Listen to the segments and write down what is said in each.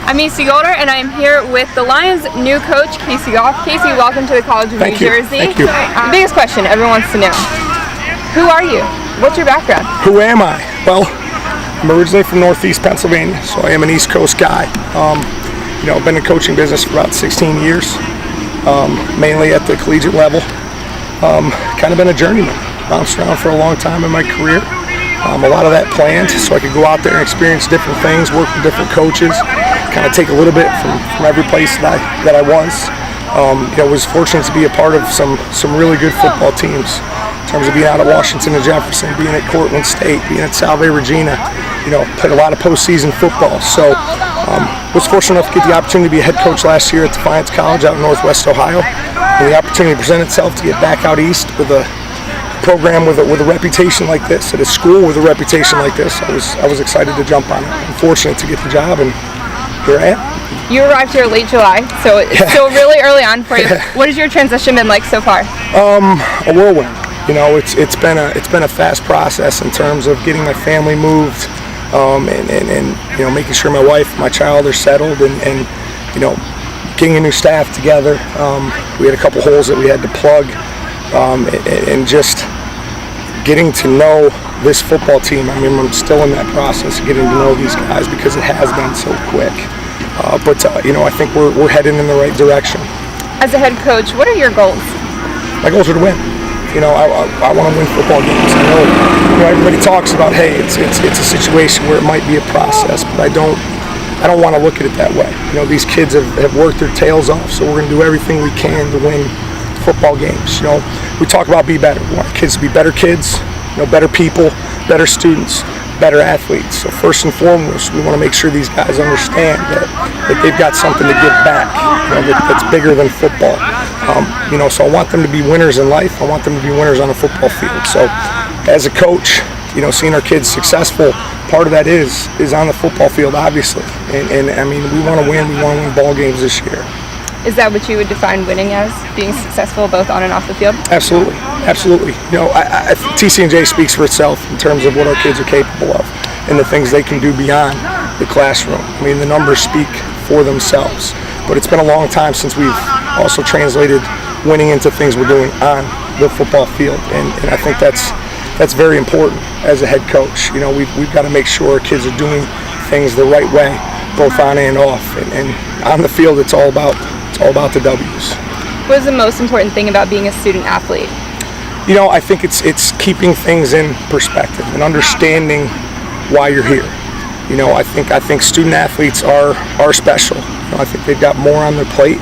I'm Macy Golder, and I'm here with the Lions' new coach, Goff. Casey, welcome to the College of New Jersey. Thank you. The biggest question everyone wants to know: who are you? What's your background? Who am I? Well, I'm originally from Northeast Pennsylvania, so I am an East Coast guy. I've been in the coaching business for about 16 years, mainly at the collegiate level. Kind of been a journeyman. Bounced around for a long time in my career. A lot of that planned so I could go out there and experience different things, work with different coaches, kind of take a little bit from every place that I was. Was fortunate to be a part of some really good football teams in terms of being out at Washington and Jefferson, being at Cortland State, being at Salve Regina. Played a lot of postseason football. So was fortunate enough to get the opportunity to be a head coach last year at Defiance College out in Northwest Ohio. And the opportunity to present itself to get back out east with a program with a reputation like this, at a school with a reputation like this. I was excited to jump on it. I'm fortunate to get the job, and here I am. You arrived here late July, so it's still really early on for you. What has your transition been like so far? A whirlwind. It's been a fast process in terms of getting my family moved, and making sure my wife, my child are settled, and getting a new staff together. We had a couple holes that we had to plug, and just getting to know this football team. I mean, I'm still in that process of getting to know these guys because it has been so quick. But I think we're heading in the right direction. As a head coach, what are your goals? My goals are to win. I want to win football games. I know everybody talks about, hey, it's a situation where it might be a process, but I don't want to look at it that way. These kids have worked their tails off, so we're going to do everything we can to win football games. We talk about be better. We want our kids to be better kids, better people, better students, better athletes. So first and foremost, we want to make sure these guys understand that they've got something to give back, that's bigger than football. So I want them to be winners in life. I want them to be winners on a football field. So as a coach, seeing our kids successful, part of that is on the football field, obviously. And I mean, we want to win. We want to win ball games this year. Is that what you would define winning as, being successful both on and off the field? Absolutely. Tcnj speaks for itself in terms of what our kids are capable of and the things they can do beyond the classroom. I mean, the numbers speak for themselves. But it's been a long time since we've also translated winning into things we're doing on the football field, and I think that's very important as a head coach. We've got to make sure our kids are doing things the right way, both on and off. And on the field, it's all about the W's. What is the most important thing about being a student athlete? I think it's keeping things in perspective and understanding why you're here. I think student athletes are special. I think they've got more on their plate.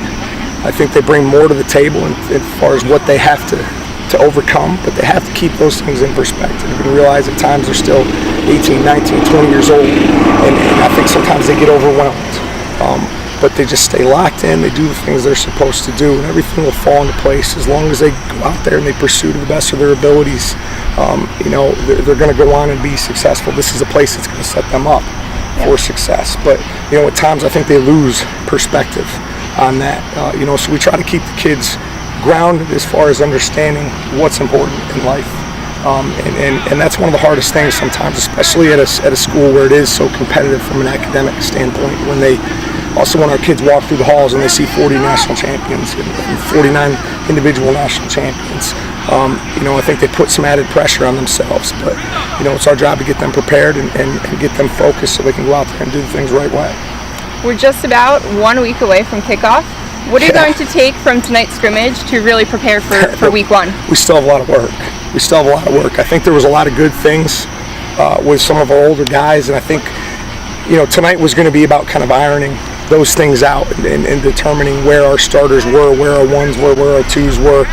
I think they bring more to the table as far as what they have to overcome, but they have to keep those things in perspective and realize at times they're still 18, 19, 20 years old, and I think sometimes they get overwhelmed. But they just stay locked in, they do the things they're supposed to do, and everything will fall into place as long as they go out there and they pursue to the best of their abilities. They're going to go on and be successful. This is a place that's going to set them up for success. But, at times I think they lose perspective on that. So we try to keep the kids grounded as far as understanding what's important in life. And that's one of the hardest things sometimes, especially at a school where it is so competitive from an academic standpoint, when our kids walk through the halls and they see 40 national champions and 49 individual national champions. I think they put some added pressure on themselves, but it's our job to get them prepared and get them focused so they can go out there and do the things the right way. We're just about 1 week away from kickoff. What are you going to take from tonight's scrimmage to really prepare for week one? We still have a lot of work. I think there was a lot of good things with some of our older guys, and I think tonight was going to be about kind of ironing those things out and determining where our starters were, where our ones were, where our twos were,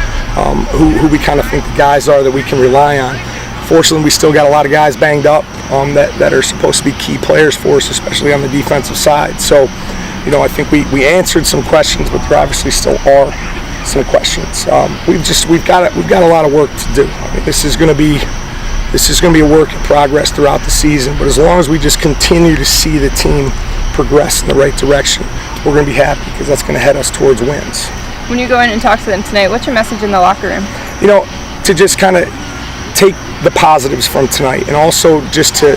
who we kind of think the guys are that we can rely on. Fortunately, we still got a lot of guys banged up that are supposed to be key players for us, especially on the defensive side. So, I think we answered some questions, but there obviously still are some questions. We've got a lot of work to do. I mean, this is going to be a work in progress throughout the season, but as long as we just continue to see the team progress in the right direction, we're going to be happy because that's going to head us towards wins. When you go in and talk to them tonight, what's your message in the locker room? To just kind of take the positives from tonight, and also just to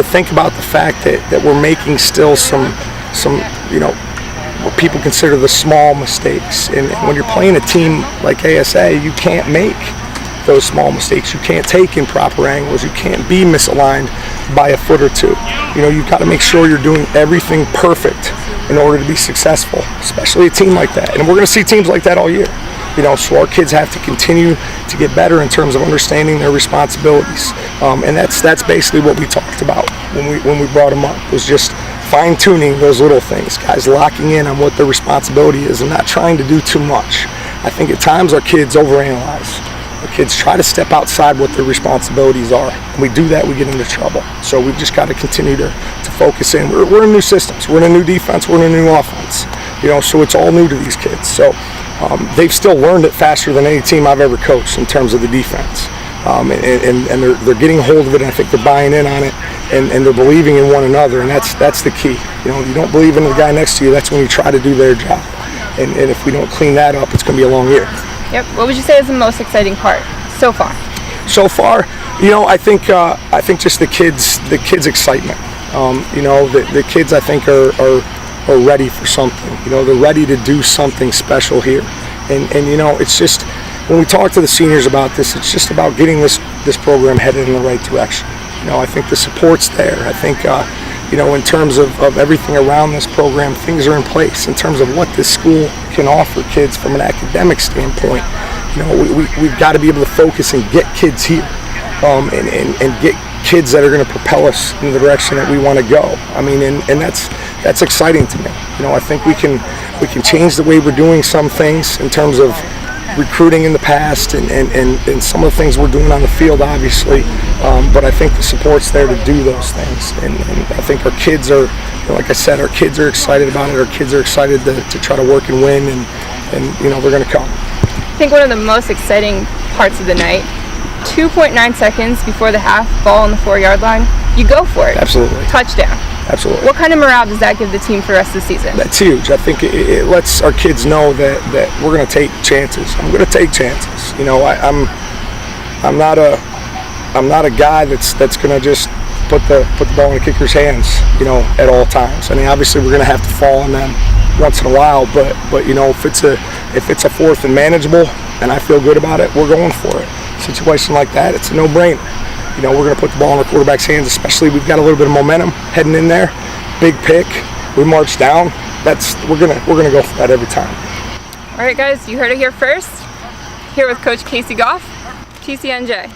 think about the fact that we're making still some what people consider the small mistakes. And when you're playing a team like ASA, you can't make those small mistakes. You can't take improper angles. You can't be misaligned by a foot or two. You've got to make sure you're doing everything perfect in order to be successful, especially a team like that. And we're going to see teams like that all year. So our kids have to continue to get better in terms of understanding their responsibilities. And that's basically what we talked about when we brought them up, was just fine-tuning those little things, guys locking in on what their responsibility is and not trying to do too much. I think at times our kids overanalyze. Our kids try to step outside what their responsibilities are. When we do that, we get into trouble. So we've just got to continue to focus in. We're in new systems. We're in a new defense. We're in a new offense. So it's all new to these kids. So they've still learned it faster than any team I've ever coached in terms of the defense. And they're getting a hold of it, and I think they're buying in on it, and they're believing in one another, and that's the key. You don't believe in the guy next to you, that's when you try to do their job. And if we don't clean that up, it's going to be a long year. Yep. What would you say is the most exciting part so far? So far, I think just the kids' excitement. The kids, I think, are ready for something. They're ready to do something special here. And it's just, when we talk to the seniors about this, it's just about getting this program headed in the right direction. I think the support's there. I think, in terms of everything around this program, things are in place in terms of what this school can offer kids from an academic standpoint. We've got to be able to focus and get kids here, and get kids that are going to propel us in the direction that we want to go. And that's exciting to me. I think we can change the way we're doing some things in terms of recruiting in the past and some of the things we're doing on the field, obviously, but I think the support's there to do those things, and I think our kids are, like I said, our kids are excited about it. Our kids are excited to try to work and win, and they're going to come. I think one of the most exciting parts of the night, 2.9 seconds before the half, ball on the 4-yard line, you go for it. Absolutely. Touchdown. Absolutely. What kind of morale does that give the team for the rest of the season? That's huge. I think it lets our kids know that we're going to take chances. I'm going to take chances. I'm not a guy that's going to just put the ball in the kicker's hands, at all times. Obviously we're going to have to fall on them once in a while, but if it's a fourth and manageable, and I feel good about it, we're going for it. A situation like that, it's a no-brainer. We're going to put the ball in our quarterback's hands, especially we've got a little bit of momentum heading in there. Big pick, we march down. We're gonna go for that every time. All right, guys, you heard it here first. Here with Coach Casey Goff, Tcnj.